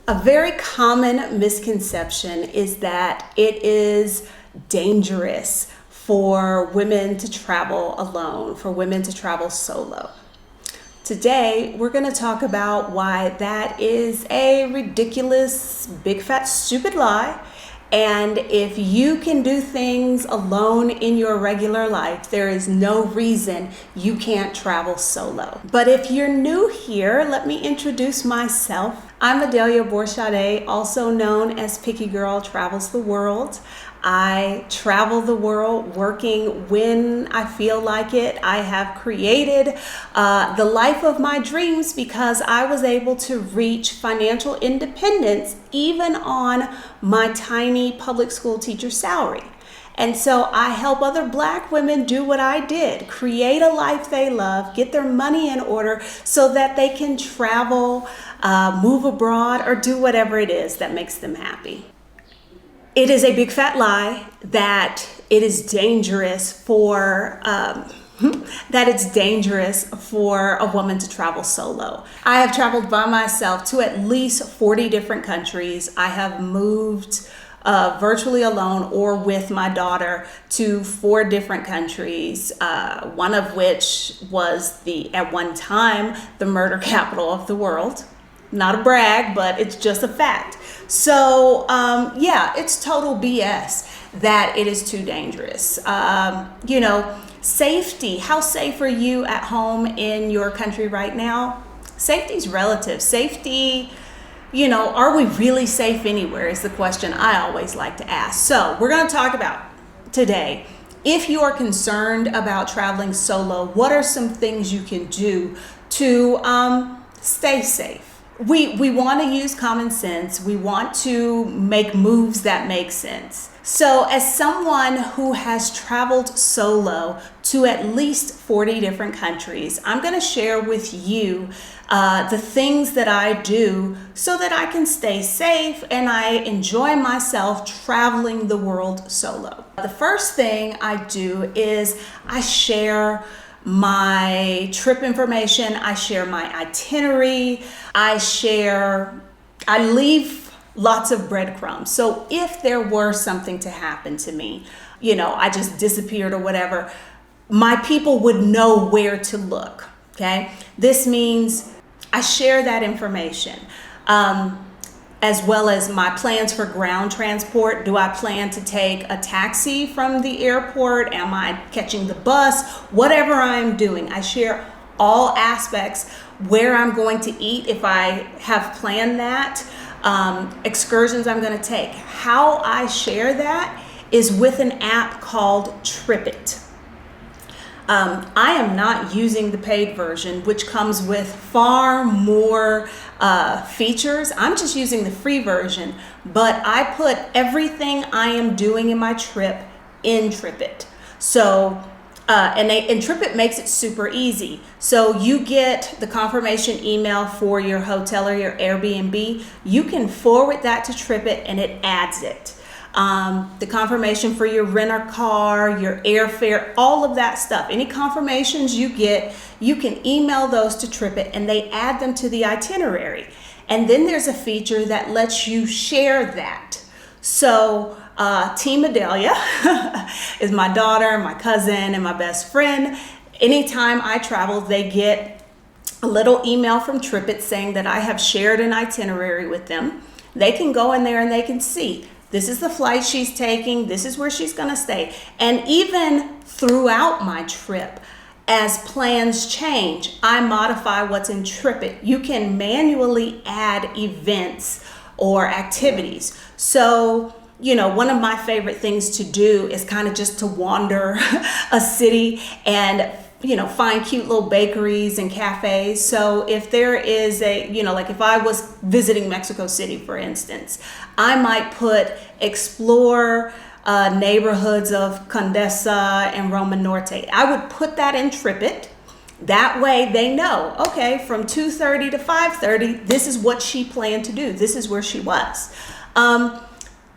A very common misconception is that it is dangerous for women to travel alone, for women to travel solo. Today, we're going to talk about why that is a ridiculous, big, fat, stupid lie. And if you can do things alone in your regular life, there is no reason you can't travel solo. But if you're new here, let me introduce myself. I'm Adelia Borchade, also known as Picky Girl Travels the World. I travel the world working when I feel like it. I have created the life of my dreams because I was able to reach financial independence even on my tiny public school teacher salary. And so I help other Black women do what I did, create a life they love, get their money in order so that they can travel, move abroad, or do whatever it is that makes them happy. It is a big fat lie that it is dangerous for a woman to travel solo. I have traveled by myself to at least 40 different countries. I have moved virtually alone or with my daughter to 4 different countries, one of which was at one time the murder capital of the world. Not a brag, but it's just a fact. So it's total BS that it is too dangerous. Safety. How safe are you at home in your country right now? Safety is relative. Safety, are we really safe anywhere is the question I always like to ask. So we're going to talk about today, if you are concerned about traveling solo, what are some things you can do to stay safe? We want to use common sense. We want to make moves that make sense. So as someone who has traveled solo to at least 40 different countries, I'm going to share with you the things that I do so that I can stay safe and I enjoy myself traveling the world solo. The first thing I do is I share my trip information, I share my itinerary, I leave lots of breadcrumbs. So if there were something to happen to me, I just disappeared or whatever, my people would know where to look, okay? This means I share that information. As well as my plans for ground transport. Do I plan to take a taxi from the airport? Am I catching the bus? Whatever I'm doing, I share all aspects, where I'm going to eat if I have planned that, excursions I'm going to take. How I share that is with an app called TripIt. I am not using the paid version, which comes with far more features. I'm just using the free version, but I put everything I am doing in my trip in TripIt. So, and TripIt makes it super easy. So you get the confirmation email for your hotel or your Airbnb. You can forward that to TripIt and it adds it. The confirmation for your renter car, your airfare, all of that stuff. Any confirmations you get, you can email those to TripIt and they add them to the itinerary. And then there's a feature that lets you share that. So Team Adelia is my daughter, my cousin, and my best friend. Anytime I travel, they get a little email from TripIt saying that I have shared an itinerary with them. They can go in there and they can see, this is the flight she's taking, this is where she's gonna stay. And even throughout my trip, as plans change, I modify what's in TripIt. You can manually add events or activities. So, one of my favorite things to do is kind of just to wander a city and find cute little bakeries and cafes. So if there is like if I was visiting Mexico City, for instance, I might put explore neighborhoods of Condesa and Roma Norte. I would put that in TripIt. That way they know, okay, from 2:30 to 5:30, this is what she planned to do. This is where she was.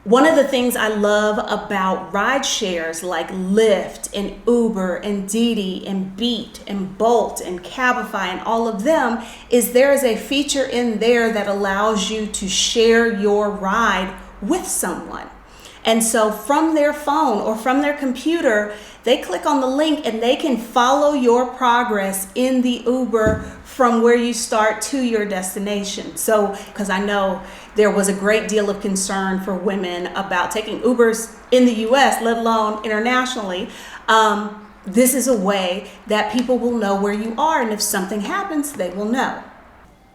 One of the things I love about ride shares like Lyft and Uber and Didi and Beat and Bolt and Cabify and all of them is there is a feature in there that allows you to share your ride with someone. And so from their phone or from their computer, they click on the link and they can follow your progress in the Uber from where you start to your destination. So, because I know there was a great deal of concern for women about taking Ubers in the US, let alone internationally. This is a way that people will know where you are, and if something happens, they will know.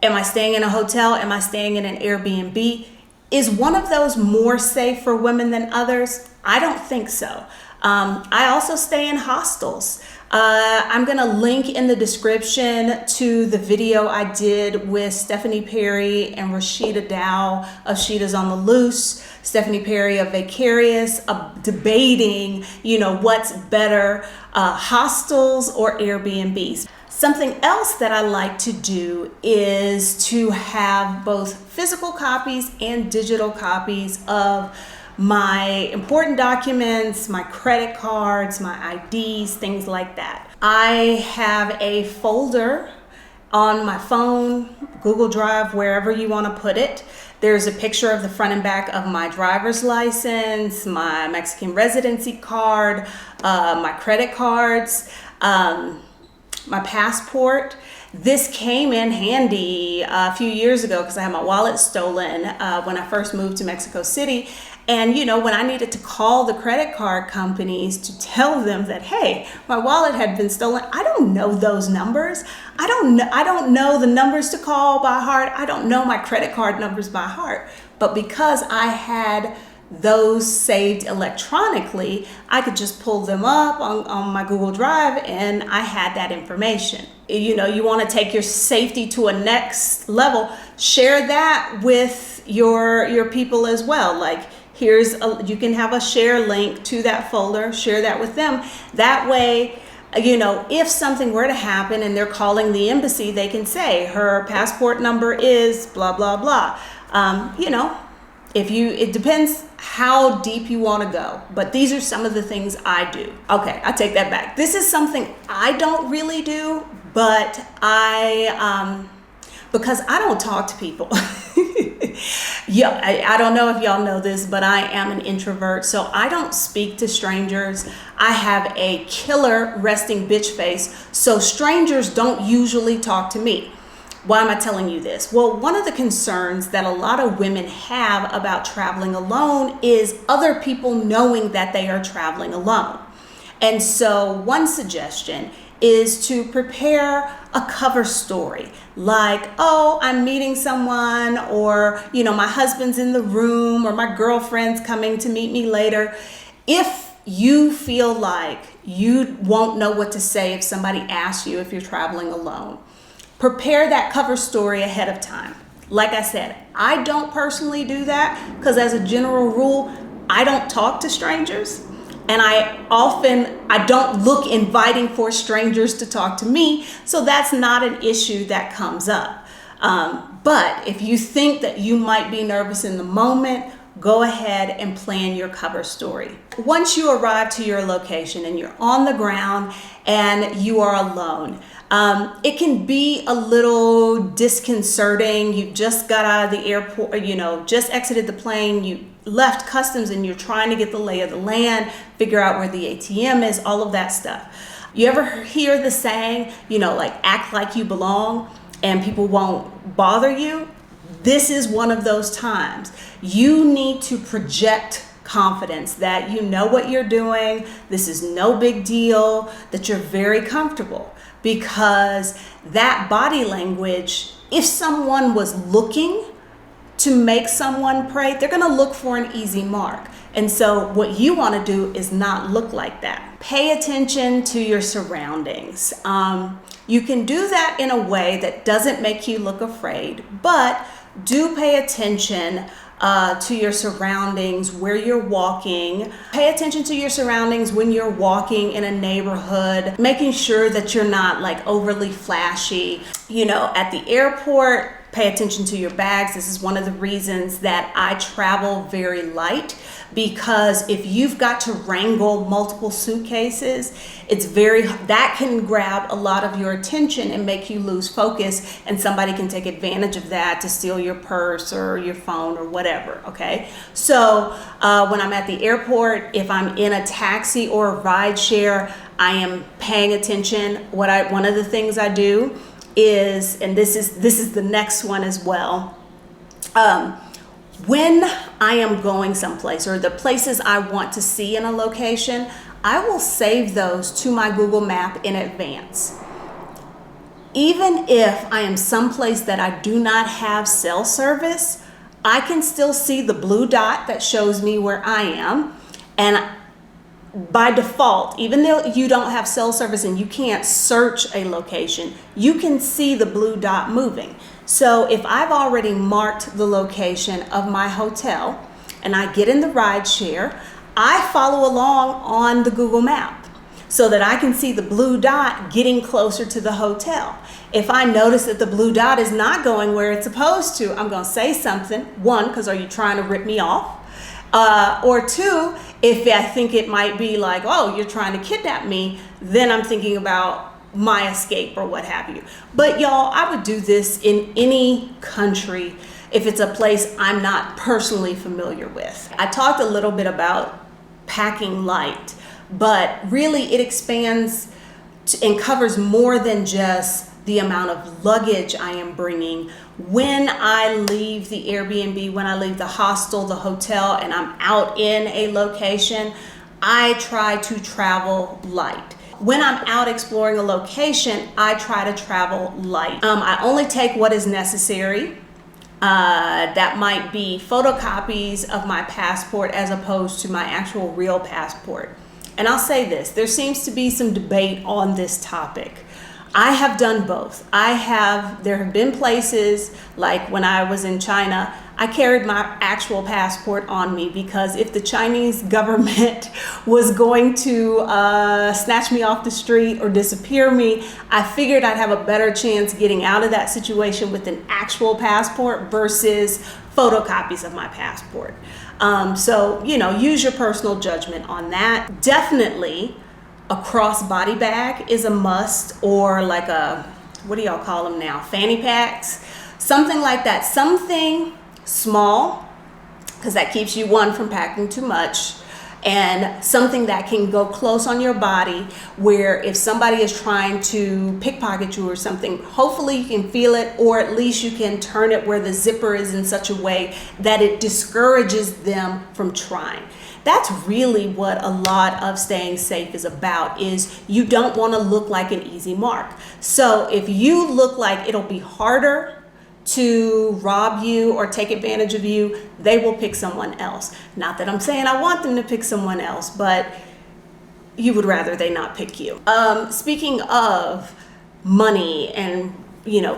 Am I staying in a hotel? Am I staying in an Airbnb? Is one of those more safe for women than others? I don't think so. I also stay in hostels. I'm going to link in the description to the video I did with Stephanie Perry and Rashida Dow of Sheeta's on the Loose, Stephanie Perry of Vicarious, debating, what's better, hostels or Airbnbs. Something else that I like to do is to have both physical copies and digital copies of my important documents, my credit cards, my IDs, things like that. I have a folder on my phone, Google Drive, wherever you want to put it. There's a picture of the front and back of my driver's license, my Mexican residency card, my credit cards, my passport. This came in handy a few years ago because I had my wallet stolen when I first moved to Mexico City. And when I needed to call the credit card companies to tell them that, hey, my wallet had been stolen, I don't know those numbers. I don't know the numbers to call by heart. I don't know my credit card numbers by heart. But because I had those saved electronically, I could just pull them up on my Google Drive and I had that information. You want to take your safety to a next level, share that with your people as well. Like, you can have a share link to that folder, share that with them. That way, if something were to happen and they're calling the embassy, they can say her passport number is blah, blah, blah. It depends how deep you want to go, but these are some of the things I do. Okay, I take that back. This is something I don't really do, but because I don't talk to people. Yeah, I don't know if y'all know this, but I am an introvert, so I don't speak to strangers. I have a killer resting bitch face, so strangers don't usually talk to me. Why am I telling you this? Well, one of the concerns that a lot of women have about traveling alone is other people knowing that they are traveling alone. And so one suggestion is to prepare a cover story like, oh, I'm meeting someone, or, my husband's in the room, or my girlfriend's coming to meet me later. If you feel like you won't know what to say if somebody asks you if you're traveling alone, prepare that cover story ahead of time. Like I said, I don't personally do that because as a general rule, I don't talk to strangers. And I don't look inviting for strangers to talk to me. So that's not an issue that comes up. But if you think that you might be nervous in the moment, go ahead and plan your cover story. Once you arrive to your location and you're on the ground and you are alone, it can be a little disconcerting. You've just got out of the airport, just exited the plane, you left customs and you're trying to get the lay of the land, figure out where the ATM is, all of that stuff. You ever hear the saying, act like you belong and people won't bother you? This is one of those times. You need to project confidence that you know what you're doing, this is no big deal, that you're very comfortable. Because that body language, if someone was looking to make someone pray, they're going to look for an easy mark. And so what you want to do is not look like that. Pay attention to your surroundings. You can do that in a way that doesn't make you look afraid, but do pay attention to your surroundings where you're walking. Pay attention to your surroundings when you're walking in a neighborhood, making sure that you're not like overly flashy. At the airport, pay attention to your bags. This is one of the reasons that I travel very light, because if you've got to wrangle multiple suitcases, that can grab a lot of your attention and make you lose focus, and somebody can take advantage of that to steal your purse or your phone or whatever. Okay, so when I'm at the airport, if I'm in a taxi or a ride share, I am paying attention. One of the things I do is, and this is the next one as well, when I am going someplace, or the places I want to see in a location, I will save those to my Google Map in advance. Even if I am someplace that I do not have cell service, I can still see the blue dot that shows me where I am. And by default, even though you don't have cell service and you can't search a location, you can see the blue dot moving. So if I've already marked the location of my hotel and I get in the ride share, I follow along on the Google map so that I can see the blue dot getting closer to the hotel. If I notice that the blue dot is not going where it's supposed to, I'm going to say something. One, because are you trying to rip me off? Or two, if I think it might be like, oh, you're trying to kidnap me, then I'm thinking about my escape or what have you. But y'all, I would do this in any country if it's a place I'm not personally familiar with. I talked a little bit about packing light, but really it expands and covers more than just the amount of luggage I am bringing. When I leave the Airbnb, when I leave the hostel, the hotel, and I'm out in a location, I try to travel light. When I'm out exploring a location, I try to travel light. I only take what is necessary. That might be photocopies of my passport as opposed to my actual real passport. And I'll say this, there seems to be some debate on this topic. I have done both. There have been places, like when I was in China, I carried my actual passport on me, because if the Chinese government was going to snatch me off the street or disappear me, I figured I'd have a better chance getting out of that situation with an actual passport versus photocopies of my passport. So, use your personal judgment on that. Definitely, a crossbody bag is a must, or like what do y'all call them now? Fanny packs, something like that. Something small, because that keeps you, one, from packing too much, and something that can go close on your body, where if somebody is trying to pickpocket you or something, hopefully you can feel it, or at least you can turn it where the zipper is in such a way that it discourages them from trying. That's really what a lot of staying safe is about, is you don't want to look like an easy mark. So if you look like it'll be harder to rob you or take advantage of you, they will pick someone else. Not that I'm saying I want them to pick someone else, but you would rather they not pick you. Speaking of money and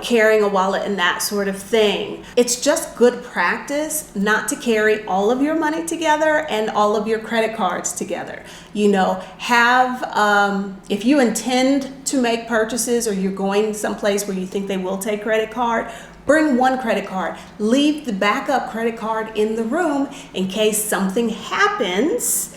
carrying a wallet and that sort of thing, it's just good practice not to carry all of your money together and all of your credit cards together. If you intend to make purchases, or you're going someplace where you think they will take credit card, bring one credit card. Leave the backup credit card in the room in case something happens.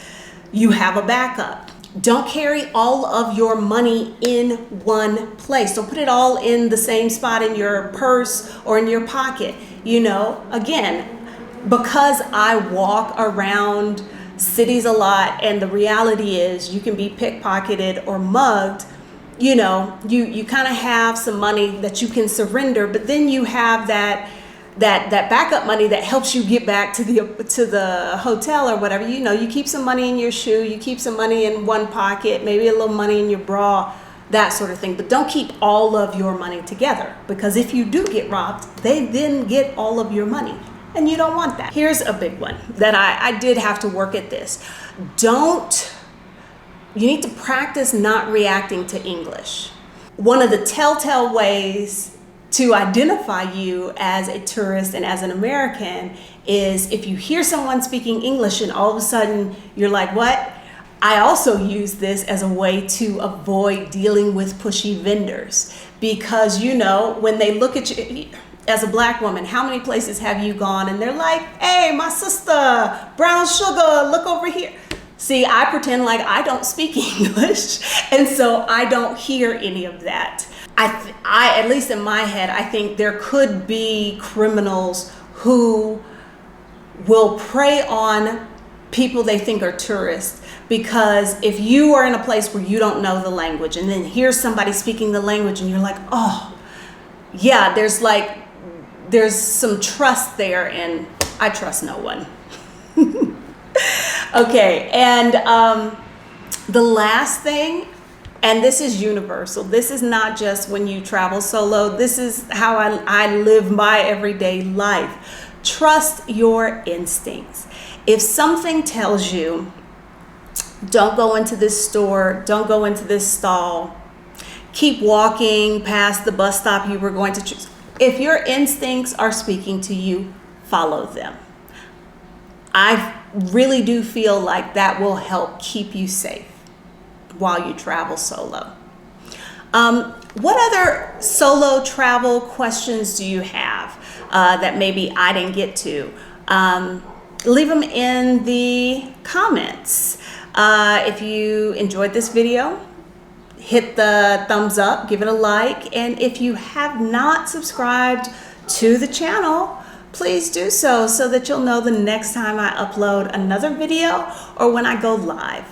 You have a backup. Don't carry all of your money in one place. Don't put it all in the same spot in your purse or in your pocket. Again, because I walk around cities a lot, and the reality is you can be pickpocketed or mugged, you kind of have some money that you can surrender, but then you have that backup money that helps you get back to the hotel or whatever. You keep some money in your shoe, you keep some money in one pocket, maybe a little money in your bra, that sort of thing. But don't keep all of your money together, because if you do get robbed, they then get all of your money, and you don't want that. Here's a big one that I did have to work at this. You need to practice not reacting to English. One of the telltale ways to identify you as a tourist and as an American is if you hear someone speaking English and all of a sudden you're like, what? I also use this as a way to avoid dealing with pushy vendors, because when they look at you, as a black woman, how many places have you gone and they're like, hey, my sister, brown sugar, look over here. See, I pretend like I don't speak English, and so I don't hear any of that. I at least in my head, I think there could be criminals who will prey on people they think are tourists, because if you are in a place where you don't know the language and then hear somebody speaking the language and you're like, oh yeah, there's some trust there, and I trust no one. Okay, and the last thing, and this is universal, this is not just when you travel solo, this is how I live my everyday life. Trust your instincts. If something tells you, don't go into this store, don't go into this stall, keep walking past the bus stop you were going to choose. If your instincts are speaking to you, follow them. I really do feel like that will help keep you safe while you travel solo. What other solo travel questions do you have that maybe I didn't get to? Leave them in the comments. If you enjoyed this video, hit the thumbs up, give it a like, and if you have not subscribed to the channel, please do so that you'll know the next time I upload another video or when I go live.